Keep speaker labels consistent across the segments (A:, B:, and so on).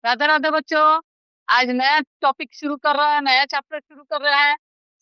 A: राधे राधे बच्चों। आज नया टॉपिक शुरू कर रहा है, नया चैप्टर शुरू कर रहा है,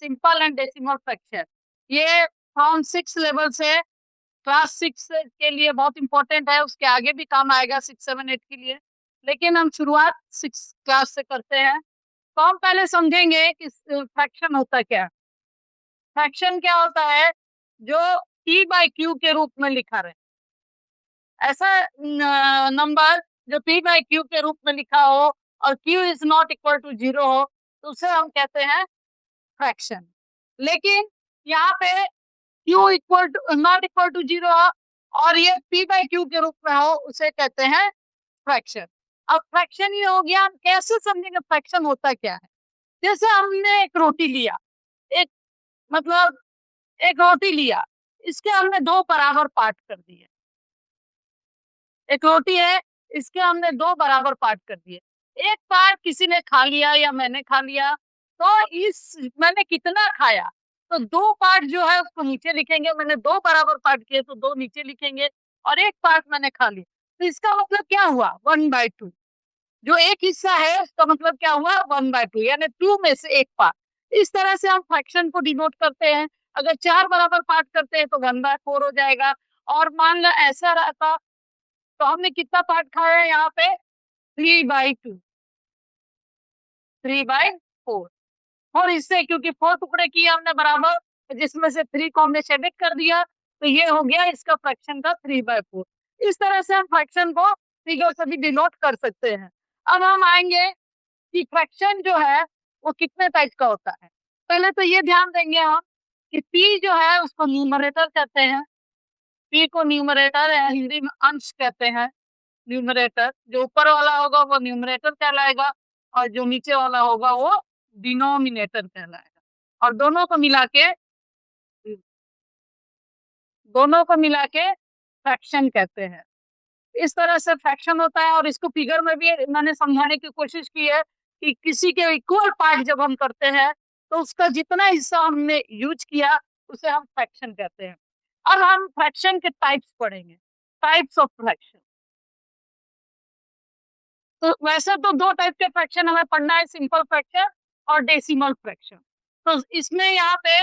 A: सिंपल एंड डेसिमल फ्रैक्शन। ये फ्रॉम 6 लेवल से क्लास 6 के लिए बहुत इंपॉर्टेंट है, उसके आगे भी काम आएगा 6, 7, 8 के लिए। लेकिन हम शुरुआत 6 क्लास से करते हैं। तो हम पहले समझेंगे कि फ्रैक्शन होता क्या है। फ्रैक्शन क्या होता है? जो P/Q के रूप में लिखा रहे, ऐसा नंबर जो P/Q के रूप में लिखा हो और Q is not equal to 0 हो, तो उसे हम कहते हैं फ्रैक्शन। लेकिन यहाँ पे Q equal to not equal to 0 हो और ये P/Q के रूप में हो, उसे कहते हैं फ्रैक्शन। अब फ्रैक्शन ये हो गया, हम कैसे समझेंगे फ्रैक्शन होता क्या है? जैसे हमने एक रोटी लिया, एक मतलब एक रोटी लिया, इसके हमने 2 बराबर पार्ट कर दिए। एक रोटी है, इसके हमने 2 बराबर पार्ट कर दिए। एक पार्ट किसी ने खा लिया या मैंने खा लिया, तो इस मैंने कितना खाया, तो 2 पार्ट जो है उसको नीचे लिखेंगे। मैंने 2 बराबर पार्ट किए तो 2 नीचे लिखेंगे, और एक पार्ट मैंने खा लिया, तो इसका मतलब क्या हुआ? 1/2। जो एक हिस्सा है उसका मतलब क्या हुआ? 1/2, यानी 2 में से एक पार्ट। इस तरह से हम फ्रैक्शन को डिनोट करते हैं। अगर 4 बराबर पार्ट करते हैं तो 1/4 हो जाएगा। और मान लो ऐसा रहता, तो हमने कितना पार्ट खाया है यहाँ पे? 3/2, 3/4। और इससे क्योंकि 4 टुकड़े किए हमने बराबर, तो जिसमें से 3 को हमने शेडेड कर दिया, तो ये हो गया इसका फ्रैक्शन का 3/4। इस तरह से हम फ्रैक्शन को फिगर से भी डिनोट कर सकते हैं। अब हम आएंगे कि फ्रैक्शन जो है वो कितने टाइप का होता है। पहले तो ये ध्यान देंगे हम कि पी जो है उसको न्यूमरेटर कहते हैं। पी को न्यूमरेटर या हिंदी में अंश कहते हैं। न्यूमरेटर जो ऊपर वाला होगा वो न्यूमरेटर कहलाएगा, और जो नीचे वाला होगा वो डिनोमिनेटर कहलाएगा। और दोनों को मिला के फ्रैक्शन कहते हैं। इस तरह से फ्रैक्शन होता है, और इसको फिगर में भी मैंने समझाने की कोशिश की है कि किसी के इक्वल पार्ट जब हम करते हैं तो उसका जितना हिस्सा हमने यूज किया उसे हम फ्रैक्शन कहते हैं। अब हम फ्रैक्शन के टाइप्स पढ़ेंगे, टाइप्स ऑफ फ्रैक्शन। तो वैसे तो 2 टाइप के फ्रैक्शन हमें पढ़ना है, सिंपल फ्रैक्शन और डेसिमल फ्रैक्शन। तो इसमें यहाँ पे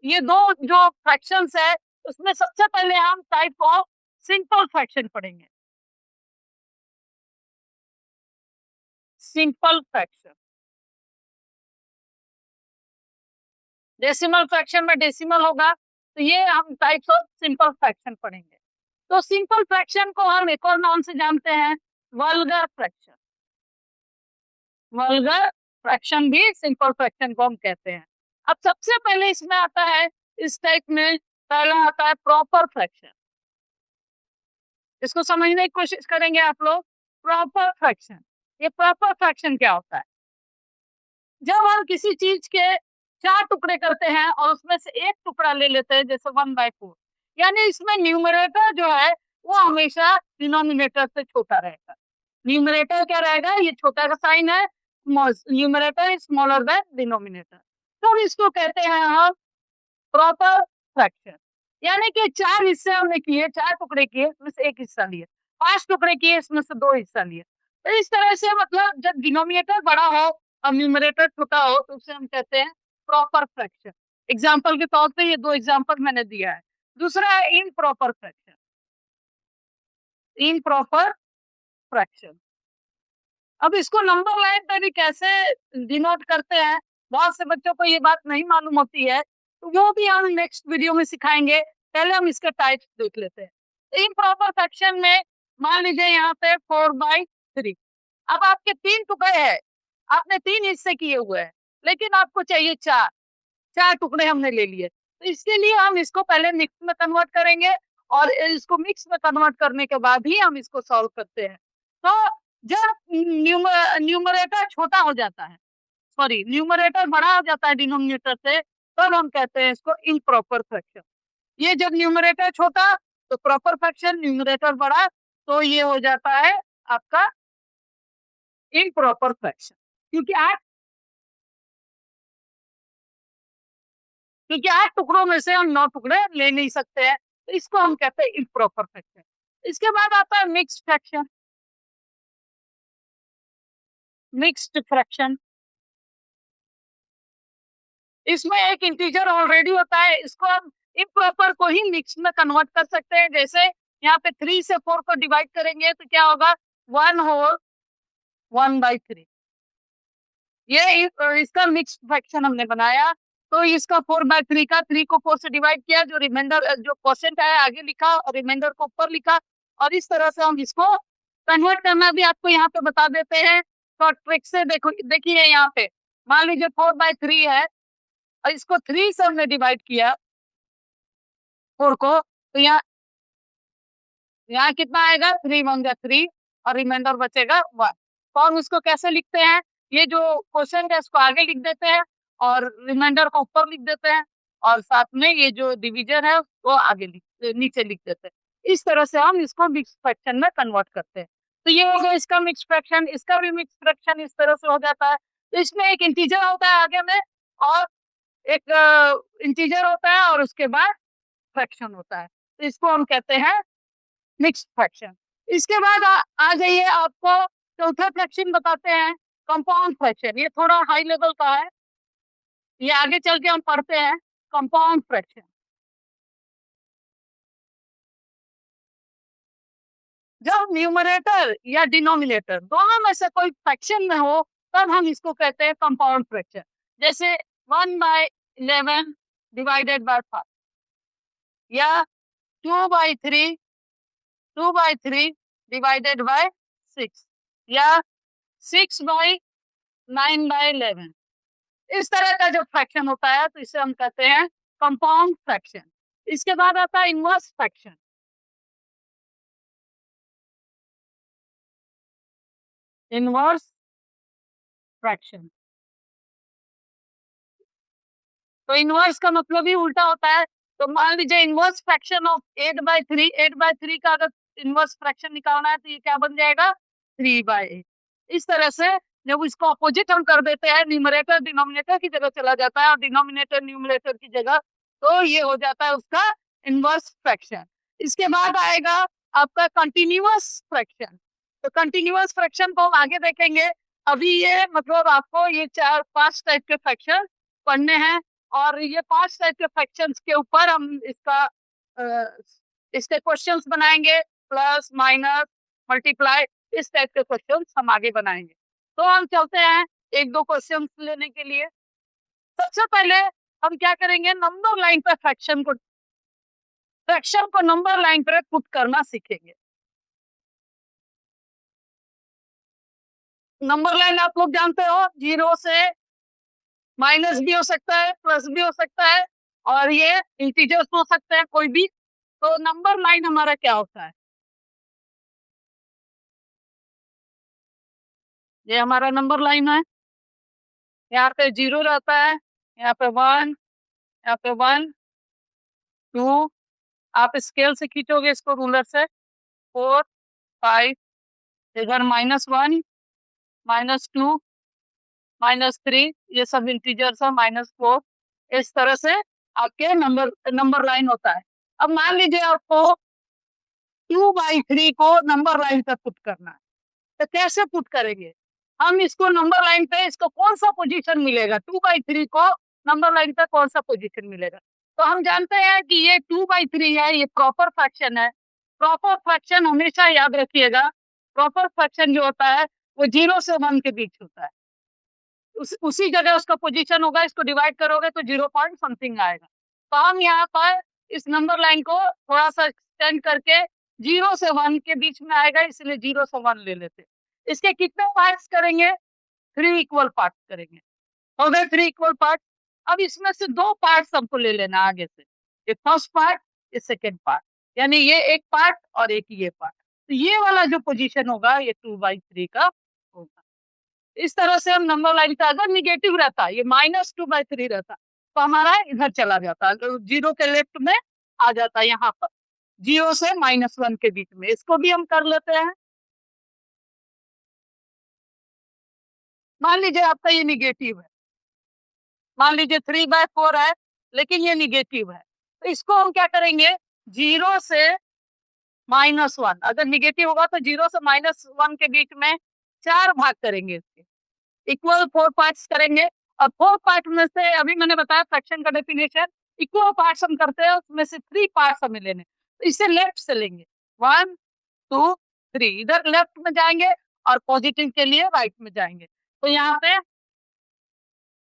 A: ये दो जो फ्रैक्शंस है, उसमें सबसे पहले हम टाइप ऑफ सिंपल फ्रैक्शन पढ़ेंगे। Simple fraction. डेसिमल फ्रैक्शन में डेसिमल होगा, तो ये हम टाइप्स ऑफ सिंपल फ्रैक्शन पढ़ेंगे। तो सिंपल फ्रैक्शन को हम एक और नाम से जानते हैं, वल्गर फ्रैक्शन। वल्गर फ्रैक्शन भी सिंपल फ्रैक्शन को हम कहते हैं। अब सबसे पहले इसमें आता है, इस टाइप में पहला आता है प्रॉपर फ्रैक्शन। इसको समझने की कोशिश करेंगे आप लोग। प्रॉपर फ्रैक्शन, ये प्रॉपर फ्रैक्शन क्या होता है? जब हम किसी चीज के 4 टुकड़े करते हैं और उसमें से एक टुकड़ा ले लेते हैं, जैसे 1/4, यानी इसमें न्यूमरेटर जो है वो हमेशा डिनोमिनेटर से छोटा रहेगा। न्यूमरेटर क्या रहेगा? ये छोटा का साइन है, numerator is smaller than denominator. तो इसको कहते हैं हम प्रॉपर फ्रैक्शन। यानी कि 4 हिस्से हमने किए, 4 टुकड़े किए, उसमें से एक हिस्सा लिए। 5 टुकड़े किए, इसमें से 2 हिस्सा लिए। तो इस तरह से मतलब जब डिनोमिनेटर बड़ा हो और न्यूमरेटर छोटा हो तो उसे हम कहते हैं प्रॉपर फ्रैक्शन। एग्जाम्पल के तौर पे ये 2 एग्जाम्पल मैंने दिया है। दूसरा है इम्प्रॉपर फ्रैक्शन। इम्प्रॉपर फ्रैक्शन, अब इसको नंबर लाइन पे भी कैसे डिनोट करते हैं, बहुत से बच्चों को ये बात नहीं मालूम होती है, तो वो भी हम नेक्स्ट वीडियो में सिखाएंगे। पहले हम इसके टाइप्स देख लेते हैं। इम्प्रॉपर फ्रैक्शन में मान लीजिए यहाँ पे 4/3। अब आपके 3 टुकड़े हैं, आपने 3 हिस्से किए हुए हैं, लेकिन आपको चाहिए 4। 4 टुकड़े हमने ले लिए, तो इसके लिए हम इसको पहले मिक्स में कन्वर्ट करेंगे, और इसको मिक्स में कन्वर्ट करने के बाद ही हम इसको सॉल्व करते हैं। तो जब न्यूमरेटर छोटा हो जाता है, सॉरी न्यूमरेटर बड़ा हो जाता है डिनोमिनेटर से, तब हम कहते हैं इसको इम्प्रॉपर फ्रैक्शन। ये जब न्यूमरेटर छोटा तो प्रॉपर फ्रैक्शन, न्यूमरेटर बड़ा तो ये हो जाता है आपका इम्प्रॉपर फ्रैक्शन। क्योंकि आठ क्योंकि 8 टुकड़ों में से हम 9 टुकड़े ले नहीं सकते हैं, तो इसको हम कहते हैं इम्प्रॉपर फ्रैक्शन। इसके बाद आता है मिक्स फ्रैक्शन। Mixed fraction. इसमें एक इंटीजर ऑलरेडी होता है, इसको हम इम्प्रॉपर को ही मिक्स में कन्वर्ट कर सकते हैं। जैसे यहाँ पे 3 से 4 को डिवाइड करेंगे तो क्या होगा, 1 होल 1/3। ये इसका मिक्स फ्रैक्शन हमने बनाया। तो इसका 4/3 का 3 को 4 से डिवाइड किया, जो रिमाइंडर जो क्वोशिएंट आया आगे लिखा और रिमाइंडर को ऊपर लिखा। और इस तरह से हम इसको कन्वर्ट करना भी आपको यहाँ पे बता देते हैं। तो ट्रिक से देखो, देखिए यहाँ पे मान लीजिए 4/3 है और इसको 3 से हमने डिवाइड किया 4 को, तो यहाँ यहाँ कितना आएगा, 3 1 जा 3 और रिमाइंडर बचेगा 1। तो हम इसको कैसे लिखते हैं, ये जो क्वेश्चन है इसको आगे लिख देते हैं और रिमाइंडर को ऊपर लिख देते हैं और साथ में ये जो डिवीजन है वो आगे नीचे लिख देते हैं। इस तरह से हम इसको मिक्स फ्रैक्शन में कन्वर्ट करते हैं। तो ये हो गया इसका मिक्स फ्रैक्शन, इसका भी मिक्स फ्रैक्शन इस तरह से हो जाता है। तो इसमें एक इंटीजर होता है आगे में और एक इंटीजर होता है और उसके बाद फ्रैक्शन होता है। तो इसको हम कहते हैं मिक्स्ड फ्रैक्शन। इसके बाद आ जाइए, आपको चौथा फ्रैक्शन बताते हैं, कंपाउंड फ्रैक्शन। ये थोड़ा हाई लेवल का है, ये आगे चल के हम पढ़ते हैं कंपाउंड फ्रैक्शन। जब न्यूमरेटर या डिनोमिनेटर दोनों में से कोई फ्रैक्शन में हो तब हम इसको कहते हैं कंपाउंड फ्रैक्शन। जैसे 1/11 डिवाइडेड बाय 5 या 2/3 डिवाइडेड बाय 6 या 6/9/11। इस तरह का जो फ्रैक्शन होता है तो इसे हम कहते हैं कंपाउंड फ्रैक्शन। इसके बाद आता है इनवर्स फ्रैक्शन। इनवर्स फ्रैक्शन, तो इनवर्स का मतलब ही उल्टा होता है। तो मान लीजिए इनवर्स फ्रैक्शन ऑफ 8/3, 8/3 का अगर इनवर्स फ्रैक्शन निकालना है तो ये क्या बन जाएगा, 3/8। इस तरह से जब इसको अपोजिट हम कर देते हैं, न्यूमरेटर डिनोमिनेटर की जगह चला जाता है और डिनोमिनेटर न्यूमरेटर की जगह, तो ये हो जाता है उसका इनवर्स फ्रैक्शन। इसके बाद आएगा आपका कंटिन्यूअस फ्रैक्शन। तो कंटिन्यूअस फ्रैक्शन को हम आगे देखेंगे। अभी ये मतलब आपको ये 4-5 टाइप के फ्रैक्शन पढ़ने हैं और ये 5 टाइप के फ्रैक्शंस के ऊपर हम इसके क्वेश्चंस बनाएंगे, प्लस माइनस मल्टीप्लाई, इस टाइप के क्वेश्चंस हम आगे बनाएंगे। तो हम चलते हैं एक दो क्वेश्चंस लेने के लिए। सबसे पहले हम क्या करेंगे, नंबर लाइन पर फ्रैक्शन को नंबर लाइन पर पुट करना सीखेंगे। नंबर लाइन आप लोग जानते हो, 0 से माइनस भी हो सकता है, प्लस भी हो सकता है और ये इंटीजर्स हो सकते हैं कोई भी। तो नंबर लाइन हमारा क्या होता है, ये हमारा नंबर लाइन है। यहाँ पे 0 रहता है, यहाँ पे 1, यहाँ पे 1 2, आप स्केल से खींचोगे इसको रूलर से, 4 5, इधर -1 -2 -3, ये सब इंटीजर्स है, -4। इस तरह से आपके नंबर लाइन होता है। अब मान लीजिए आपको 2/3 को नंबर लाइन पे पुट करना है, तो कैसे पुट करेंगे, हम इसको नंबर लाइन पे इसको कौन सा पोजीशन मिलेगा, 2/3 को नंबर लाइन पे कौन सा पोजीशन मिलेगा। तो हम जानते हैं कि ये 2/3 है, ये प्रॉपर फ्रैक्शन है। प्रॉपर फ्रैक्शन हमेशा याद रखिएगा, प्रॉपर फ्रैक्शन जो होता है वो 0 से 1 के बीच होता है। उसी जगह उसका पोजीशन होगा, इसको डिवाइड करोगे तो 0 पॉइंट समथिंग आएगा। तो हम यहाँ पर इस नंबर लाइन को थोड़ा सा एक्सटेंड करके 0 से 1 के बीच में आएगा, इसलिए 0 से 1 ले लेते। इसके कितने पार्ट्स करेंगे, 3 इक्वल पार्ट करेंगे। हो गए 3 इक्वल पार्ट। अब इसमें से 2 पार्ट्स हमको ले लेना आगे से, ये फर्स्ट पार्ट, ये सेकेंड पार्ट, यानी ये एक पार्ट और एक ये पार्ट। तो ये वाला जो पोजीशन होगा ये 2/3 का होगा। इस तरह से हम नंबर लाइन का, अगर निगेटिव रहता, ये -2/3 रहता तो हमारा इधर चला जाता, अगर 0 के लेफ्ट में आ जाता, यहाँ पर 0 से -1 के बीच में। इसको भी हम कर लेते हैं। मान लीजिए आपका ये निगेटिव है, मान लीजिए 3/4 है लेकिन ये निगेटिव है, तो इसको हम क्या करेंगे, 0 से -1, अगर निगेटिव होगा तो 0 से -1 के बीच में 4 भाग करेंगे इसके। इक्वल 4 पार्ट्स करेंगे और 4 पार्ट में से अभी मैंने बताया फ्रैक्शन का डेफिनेशन, इक्वल पार्ट्स हम करते हैं, उसमें से 3 पार्ट्स हमें लेने, तो इसे लेफ्ट से लेंगे 1 2 3, इधर लेफ्ट में जाएंगे और पॉजिटिव के लिए राइट में जाएंगे, तो यहाँ पे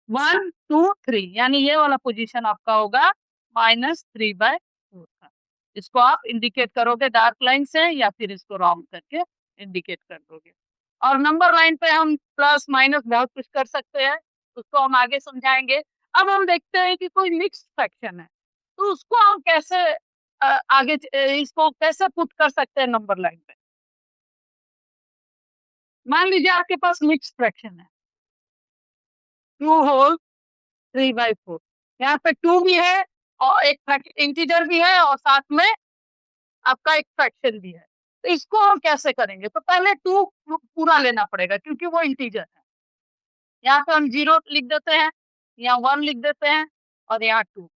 A: 1 2 3 यानी ये वाला पोजीशन आपका होगा -3/4 का। इसको आप इंडिकेट करोगे डार्क लाइन से या फिर इसको राउंड करके इंडिकेट कर दोगे। और नंबर लाइन पे हम प्लस माइनस बहुत कुछ कर सकते हैं, उसको हम आगे समझाएंगे। अब हम देखते हैं कि कोई मिक्स फ्रैक्शन है, तो उसको हम कैसे इसको कैसे पुट कर सकते हैं नंबर लाइन पे। मान लीजिए आपके पास मिक्स फ्रैक्शन है 2 होल 3/4, यहाँ पे 2 भी है और एक इंटीजर भी है और साथ में आपका एक फ्रैक्शन भी है, तो इसको हम कैसे करेंगे? तो पहले 2 पूरा लेना पड़ेगा क्योंकि वो इंटीजर है। यहाँ पे हम 0 लिख देते हैं, यहाँ 1 लिख देते हैं और यहाँ 2।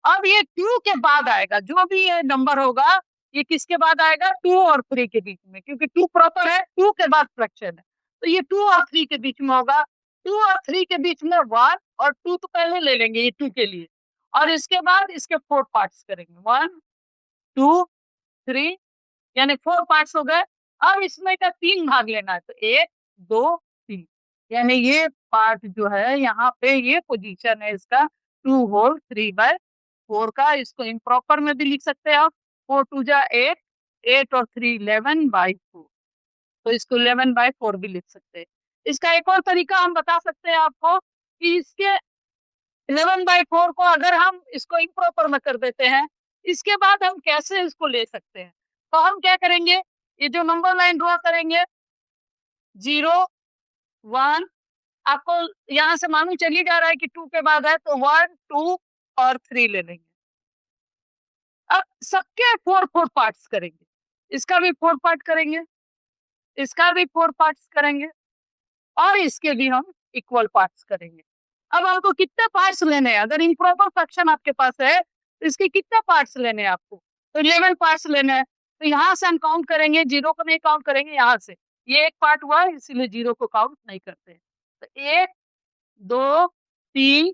A: अब ये 2 के बाद आएगा, जो भी ये नंबर होगा, ये किसके बाद आएगा? 2 और 3 के बीच में, क्योंकि 2 प्रॉपर है, 2 के बाद फ्रैक्शन है, तो ये 2 और 3 के बीच में होगा। 2 और 3 के बीच में 1 और 2 तो पहले ले लेंगे ये 2 के लिए, और इसके बाद इसके 4 पार्ट्स करेंगे, 1 2 3, यानी 4 पार्ट्स हो गए। अब इसमें का 3 भाग लेना है, तो 1 2 3, यानी ये पार्ट जो है यहाँ पे ये पोजीशन है इसका 2 होल 3/4 का। इसको इम्प्रॉपर में भी लिख सकते हैं आप, 4 2 जा 8, 8 और 3 11/4, तो इसको 11/4 भी लिख सकते हैं। इसका एक और तरीका हम बता सकते हैं आपको कि इसके 11/4 को अगर हम इसको इम्प्रॉपर में कर देते हैं, इसके बाद हम कैसे इसको ले सकते हैं? तो हम क्या करेंगे, ये जो नंबर लाइन ड्रॉ करेंगे 0 1, आपको यहाँ से मालूम चल ही जा रहा है कि 2 के बाद है, तो 1 2 और 3 ले लेंगे। अब सबके 4 पार्ट्स करेंगे, इसका भी 4 पार्ट करेंगे, इसका भी 4 पार्ट्स करेंगे और इसके भी हम इक्वल पार्ट्स करेंगे। अब हमको कितने पार्ट्स लेने हैं? अगर इम्प्रॉपर फ्रैक्शन आपके पास है, तो इसके कितने पार्ट्स लेने हैं आपको? तो 11 पार्ट्स लेने हैं, तो यहाँ से हम काउंट करेंगे, 0 को नहीं काउंट करेंगे, यहाँ से ये एक पार्ट हुआ है, इसीलिए 0 को काउंट नहीं करते हैं। तो 1 2 3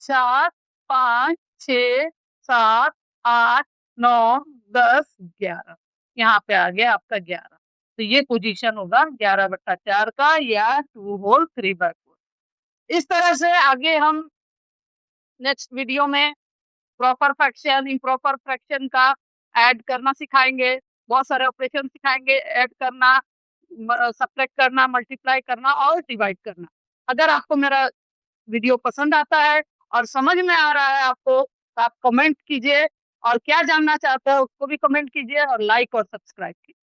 A: 4 5 6 7 8 9 10 11, यहाँ पे आ गया आपका 11, तो ये पोजीशन होगा 11/4 का या 2 होल 3/4। इस तरह से आगे हम नेक्स्ट वीडियो में प्रॉपर फ्रैक्शन, इम्प्रॉपर फ्रैक्शन का ऐड करना सिखाएंगे, बहुत सारे ऑपरेशन सिखाएंगे, ऐड करना, सब्ट्रैक्ट करना, मल्टीप्लाई करना और डिवाइड करना। अगर आपको मेरा वीडियो पसंद आता है और समझ में आ रहा है आपको, तो आप कमेंट कीजिए, और क्या जानना चाहते हो उसको भी कमेंट कीजिए और लाइक और सब्सक्राइब कीजिए।